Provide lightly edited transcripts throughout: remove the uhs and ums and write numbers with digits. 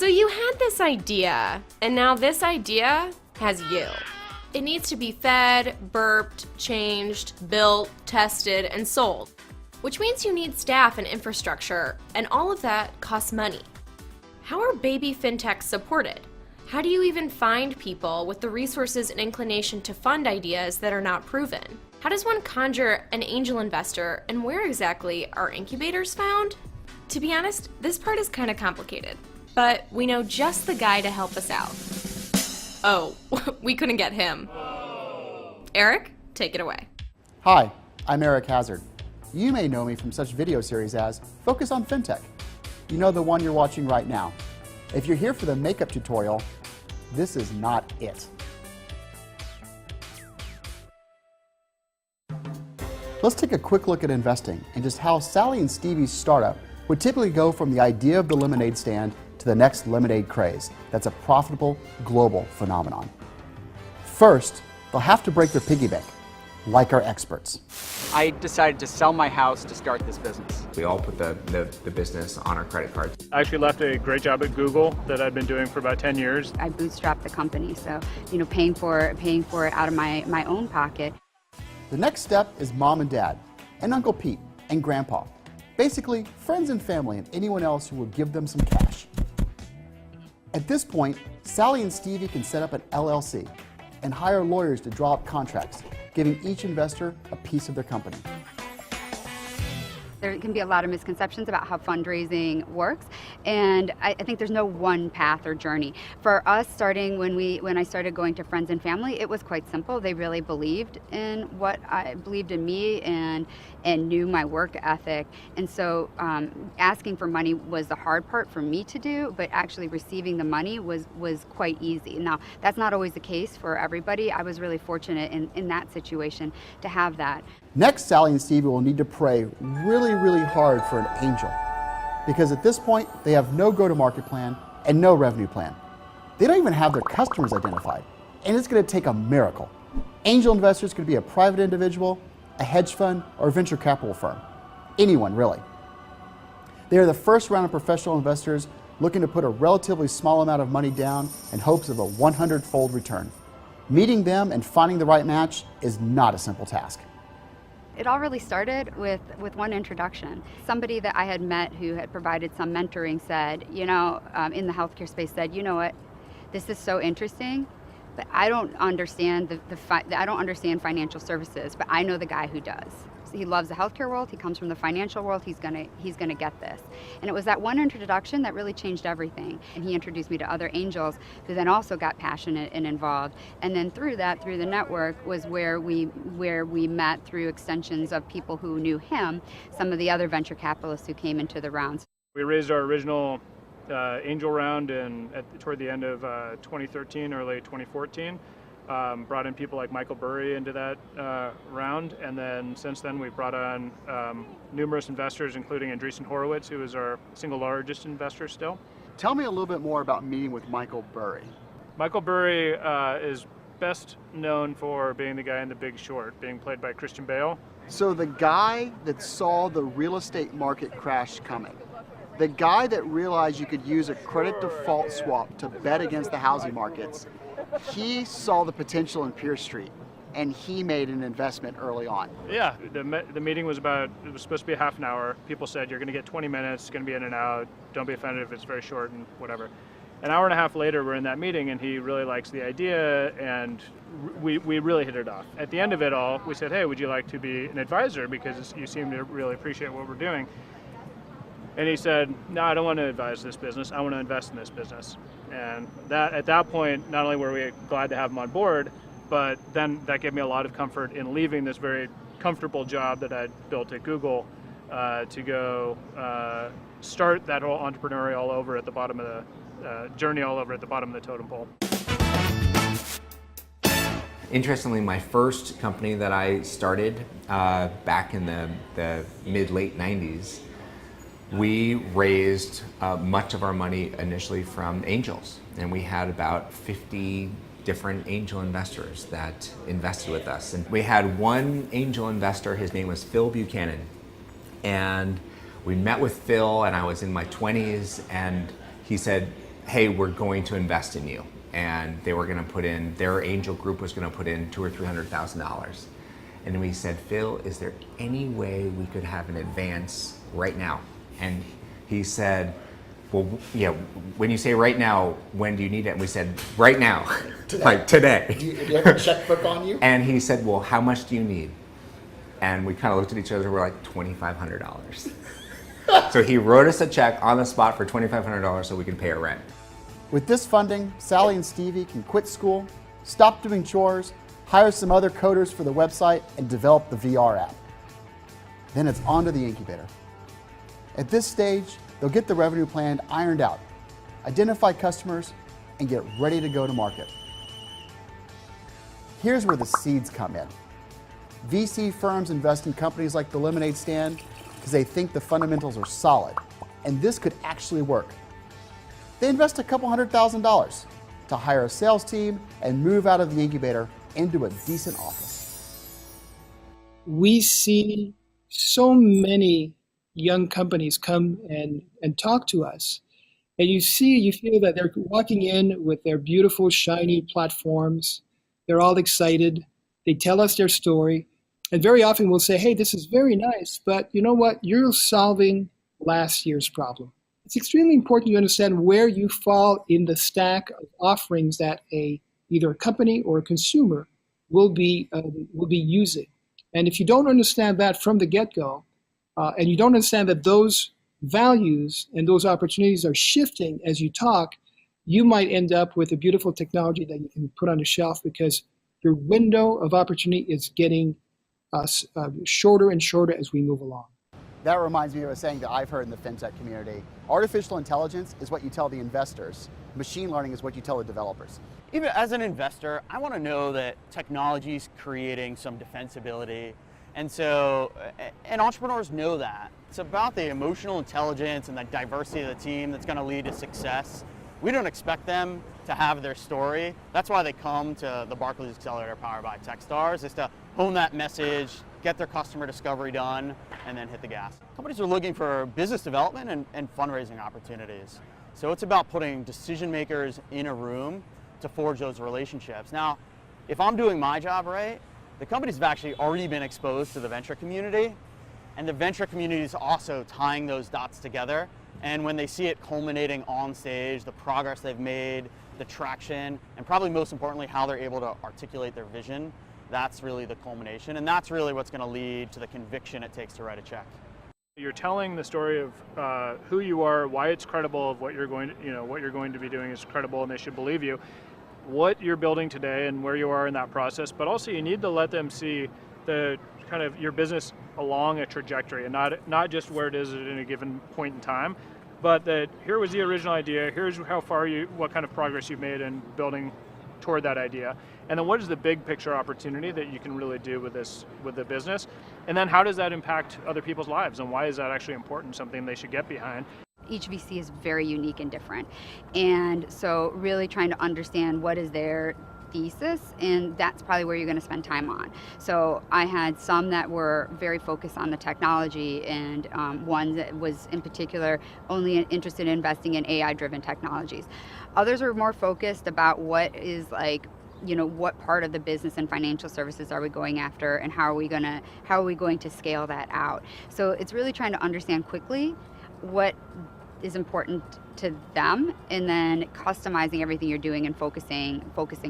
So you had this idea, and now this idea has you. It needs to be fed, burped, changed, built, tested, and sold, which means you need staff and infrastructure, and all of that costs money. How are baby fintechs supported? How do you even find people with the resources and inclination to fund ideas that are not proven? How does one conjure an angel investor, and where exactly are incubators found? To be honest, this part is kind of complicated, but we know just the guy to help us out. Oh, we couldn't get him. Eric, take it away. Hi, I'm Eric Hazard. You may know me from such video series as Focus on FinTech. You know the one you're watching right now. If you're here for the makeup tutorial, this is not it. Let's take a quick look at investing and just how Sally and Stevie's startup would typically go from the idea of the lemonade stand to the next lemonade craze that's a profitable global phenomenon. First, they'll have to break their piggy bank, like our experts. I decided to sell my house to start this business. We all put the business on our credit cards. I actually left a great job at Google that I'd been doing for about 10 years. I bootstrapped the company, so paying for it out of my own pocket. The next step is mom and dad, and Uncle Pete, and Grandpa. Basically, friends and family and anyone else who will give them some cash. At this point, Sally and Stevie can set up an LLC and hire lawyers to draw up contracts, giving each investor a piece of their company. There can be a lot of misconceptions about how fundraising works, and I think there's no one path or journey. For us, starting when I started going to friends and family, it was quite simple. They really believed in me and knew my work ethic, and so asking for money was the hard part for me to do, but actually receiving the money was quite easy. Now, that's not always the case for everybody. I was really fortunate in that situation to have that. Next, Sally and Stevie will need to pray really hard for an angel, because at this point, they have no go-to-market plan and no revenue plan. They don't even have their customers identified, and it's going to take a miracle. Angel investors could be a private individual, a hedge fund, or a venture capital firm. Anyone, really. They are the first round of professional investors looking to put a relatively small amount of money down in hopes of a 100-fold return. Meeting them and finding the right match is not a simple task. It all really started with one introduction. Somebody that I had met who had provided some mentoring said, in the healthcare space said, you know what, this is so interesting, but I don't understand I don't understand financial services, but I know the guy who does. So he loves the healthcare world, he comes from the financial world, he's gonna get this. And it was that one introduction that really changed everything. And he introduced me to other angels who then also got passionate and involved. And then through the network was where we met through extensions of people who knew him, some of the other venture capitalists who came into the rounds. We raised our original angel round toward the end of 2013, early 2014. Brought in people like Michael Burry into that round, and then since then we've brought on numerous investors, including Andreessen Horowitz, who is our single largest investor still. Tell me a little bit more about meeting with Michael Burry. Michael Burry is best known for being the guy in The Big Short, being played by Christian Bale. So the guy that saw the real estate market crash coming, the guy that realized you could use a credit default swap to bet against the housing markets, he saw the potential in Pierce Street, and he made an investment early on. Yeah, the meeting was supposed to be a half an hour. People said, you're going to get 20 minutes, it's going to be in and out, don't be offended if it's very short and whatever. An hour and a half later, we're in that meeting, and he really likes the idea, and we really hit it off. At the end of it all, we said, hey, would you like to be an advisor, because you seem to really appreciate what we're doing. And he said, no, I don't want to advise this business, I want to invest in this business. And at that point, not only were we glad to have him on board, but then that gave me a lot of comfort in leaving this very comfortable job that I'd built at Google to go start that whole entrepreneurial all over at the bottom of the journey all over at the bottom of the totem pole. Interestingly, my first company that I started back in the mid-late 90s, we raised much of our money initially from angels, and we had about 50 different angel investors that invested with us. And we had one angel investor, his name was Phil Buchanan, and we met with Phil, and I was in my 20s, and he said, hey, we're going to invest in you. And they were going to put in, their angel group was going to put in $200,000 or $300,000. And we said, Phil, is there any way we could have an advance right now? And he said, well, yeah, when you say right now, when do you need it? And we said, right now, Today. like today. Do you have a checkbook on you? And he said, well, how much do you need? And we kind of looked at each other and we're like, $2,500. So he wrote us a check on the spot for $2,500 so we could pay our rent. With this funding, Sally and Stevie can quit school, stop doing chores, hire some other coders for the website, and develop the VR app. Then it's on to the incubator. At this stage, they'll get the revenue plan ironed out, identify customers, and get ready to go to market. Here's where the seeds come in. VC firms invest in companies like the Lemonade Stand because they think the fundamentals are solid, and this could actually work. They invest a couple $100,000 to hire a sales team and move out of the incubator into a decent office. We see so many young companies come and talk to us. And you feel that they're walking in with their beautiful, shiny platforms. They're all excited. They tell us their story. And very often we'll say, hey, this is very nice, but you know what? You're solving last year's problem. It's extremely important you understand where you fall in the stack of offerings that either a company or a consumer will be using. And if you don't understand that from the get-go, and you don't understand that those values and those opportunities are shifting as you talk, you might end up with a beautiful technology that you can put on the shelf because your window of opportunity is getting shorter and shorter as we move along. That reminds me of a saying that I've heard in the FinTech community. Artificial intelligence is what you tell the investors. Machine learning is what you tell the developers. Even as an investor, I want to know that technology is creating some defensibility. And entrepreneurs know that. It's about the emotional intelligence and the diversity of the team that's going to lead to success. We don't expect them to have their story. That's why they come to the Barclays Accelerator powered by Techstars, is to hone that message, get their customer discovery done, and then hit the gas. Companies are looking for business development and fundraising opportunities. So it's about putting decision makers in a room to forge those relationships. Now, if I'm doing my job right, the companies have actually already been exposed to the venture community, and the venture community is also tying those dots together. And when they see it culminating on stage, the progress they've made, the traction, and probably most importantly, how they're able to articulate their vision, that's really the culmination. And that's really what's going to lead to the conviction it takes to write a check. You're telling the story of who you are, why it's credible, of what you're going to be doing is credible, and they should believe you. What you're building today and where you are in that process, but also you need to let them see the kind of your business along a trajectory, and not just where it is at any given point in time, but that here was the original idea, here's what kind of progress you've made in building toward that idea, and then what is the big picture opportunity that you can really do with the business, and then how does that impact other people's lives, and why is that actually important, something they should get behind. Each VC is very unique and different, and so really trying to understand what is their thesis, and that's probably where you're going to spend time on. So I had some that were very focused on the technology, and one that was in particular only interested in investing in AI-driven technologies. Others were more focused about what is what part of the business and financial services are we going after, and how are we going to scale that out. So it's really trying to understand quickly what is important to them, and then customizing everything you're doing and focusing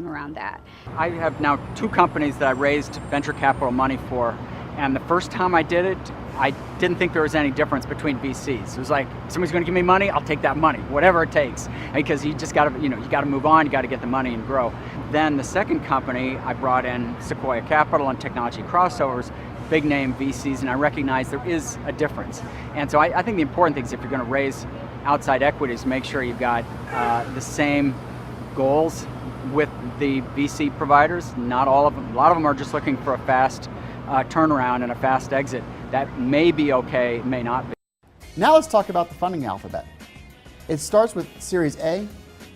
around that. I have now 2 companies that I raised venture capital money for, and the first time I did it, I didn't think there was any difference between VCs. It was like, somebody's going to give me money, I'll take that money, whatever it takes, because you just got to, you got to move on, you got to get the money and grow. Then the second company, I brought in Sequoia Capital and Technology Crossovers, big name VCs, and I recognize there is a difference. And so I think the important thing is, if you're going to raise outside equities, make sure you've got the same goals with the VC providers. Not all of them. A lot of them are just looking for a fast turnaround and a fast exit. That may be okay, it may not be. Now let's talk about the funding alphabet. It starts with Series A,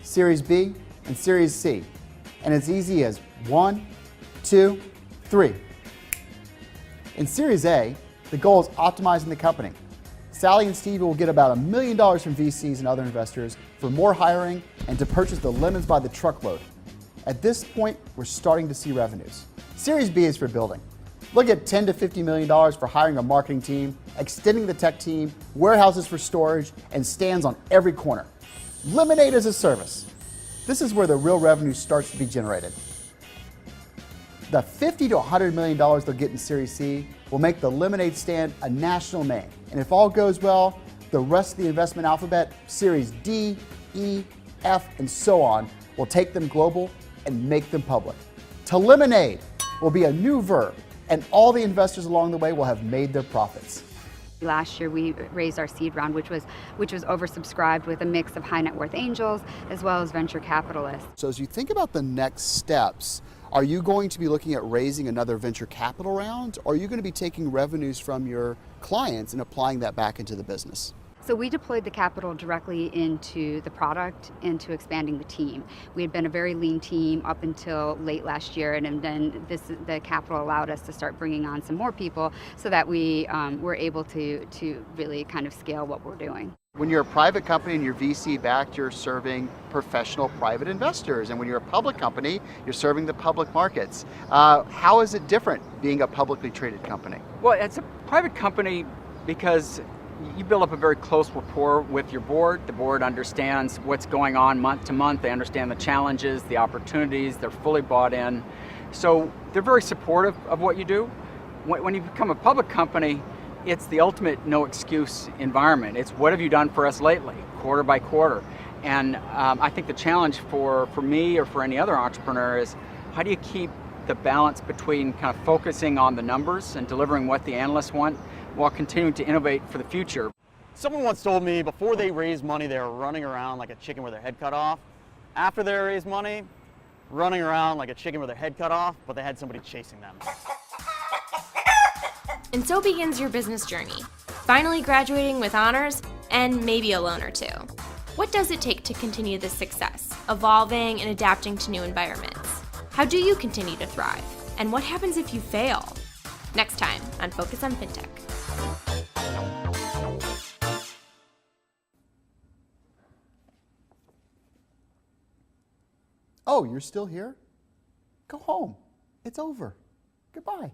Series B, and Series C. And it's easy as 1, 2, 3. In Series A, the goal is optimizing the company, Sally and Steve will get about $1 million from VCs and other investors for more hiring and to purchase the lemons by the truckload. At this point, we're starting to see revenues. Series B is for building. Look at $10 to $50 million for hiring a marketing team, extending the tech team, warehouses for storage, and stands on every corner. Lemonade as a service. This is where the real revenue starts to be generated. The $50 to $100 million they'll get in Series C will make the Lemonade stand a national name. And if all goes well, the rest of the investment alphabet, Series D, E, F, and so on, will take them global and make them public. To lemonade will be a new verb, and all the investors along the way will have made their profits. Last year we raised our seed round, which was oversubscribed with a mix of high net worth angels as well as venture capitalists. So as you think about the next steps, are you going to be looking at raising another venture capital round, or are you going to be taking revenues from your clients and applying that back into the business? So we deployed the capital directly into the product, into expanding the team. We had been a very lean team up until late last year, and then the capital allowed us to start bringing on some more people so that we were able to really kind of scale what we're doing. When you're a private company and you're VC backed, you're serving professional private investors. And when you're a public company, you're serving the public markets. How is it different being a publicly traded company? Well, it's a private company because you build up a very close rapport with your board. The board understands what's going on month to month. They understand the challenges, the opportunities. They're fully bought in. So they're very supportive of what you do. When you become a public company, it's the ultimate no excuse environment. It's what have you done for us lately, quarter by quarter. And I think the challenge for me or for any other entrepreneur is how do you keep the balance between kind of focusing on the numbers and delivering what the analysts want while continuing to innovate for the future. Someone once told me before they raised money, they were running around like a chicken with their head cut off. After they raised money, running around like a chicken with their head cut off, but they had somebody chasing them. And so begins your business journey, finally graduating with honors and maybe a loan or two. What does it take to continue this success, evolving and adapting to new environments? How do you continue to thrive? And what happens if you fail? Next time on Focus on FinTech. Oh, you're still here? Go home. It's over. Goodbye.